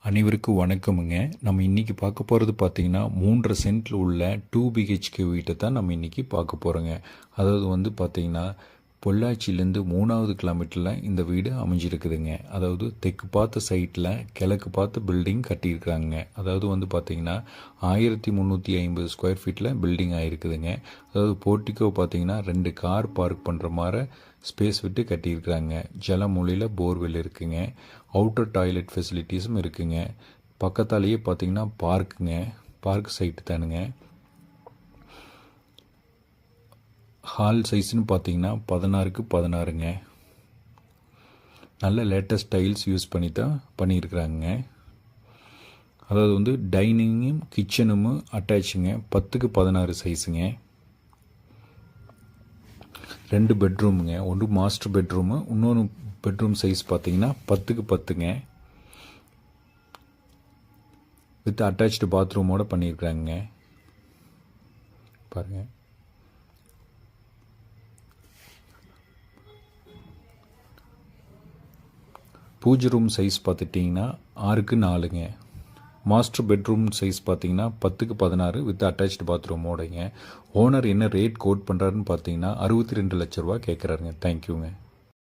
அனைவருக்கும் வணக்கமுங்க. நம்ம இன்றைக்கி பார்க்க போகிறது பார்த்திங்கன்னா 3.5 சென்ட்டில் உள்ள 2 பிஹெச்கே வீட்டை தான் நம்ம இன்றைக்கி பார்க்க போகிறோங்க. அதாவது வந்து பார்த்திங்கன்னா பொள்ளாச்சியிலேருந்து 3வது கிலோமீட்டரில் இந்த வீடு அமைஞ்சிருக்குதுங்க. அதாவது தெற்கு பார்த்த சைட்டில் கிழக்கு பார்த்த பில்டிங் கட்டியிருக்கிறாங்க. அதாவது வந்து பார்த்திங்கன்னா 1350 ஸ்கொயர் ஃபீட்டில் பில்டிங் ஆகிருக்குதுங்க. அதாவது போர்ட்டிக்கோ பார்த்திங்கன்னா 2 கார் பார்க் பண்ணுற மாதிரி ஸ்பேஸ் விட்டு கட்டியிருக்கிறாங்க. ஜலமூலையில் போர்வெல் இருக்குங்க. அவுட்டர் டாய்லெட் ஃபெசிலிட்டிஸும் இருக்குங்க. பக்கத்தாலேயே பார்த்திங்கன்னா பார்க் சைட்டு தானுங்க. ஹால் சைஸ்னு பார்த்தீங்கன்னா 16க்கு 16ங்க. நல்ல லேட்டஸ்ட் டைல்ஸ் யூஸ் பண்ணி தான் பண்ணியிருக்கிறாங்க. அதாவது வந்து டைனிங்கும் கிச்சனும் அட்டாச்சுங்க. 10க்கு 16 சைஸுங்க. 2 பெட்ரூமுங்க. ஒன்று மாஸ்டர் பெட்ரூமு, இன்னொன்று பெட்ரூம் சைஸ் பார்த்தீங்கன்னா 10க்கு 10ங்க. வித் அட்டாச்சு பாத்ரூமோடு பண்ணியிருக்கிறாங்க. பாருங்கள். பூஜை ரூம் சைஸ் பார்த்துட்டிங்கன்னா 6க்கு 4ங்க. மாஸ்டர் பெட்ரூம் சைஸ் பார்த்தீங்கன்னா 10க்கு 16 வித் அட்டாச்சு பாத்ரூமோடைங்க. ஓனர் என்ன ரேட் கோட் பண்ணுறாருன்னு பார்த்தீங்கன்னா 62 லட்ச ரூபா கேட்குறாருங்க. தேங்க்யூங்க.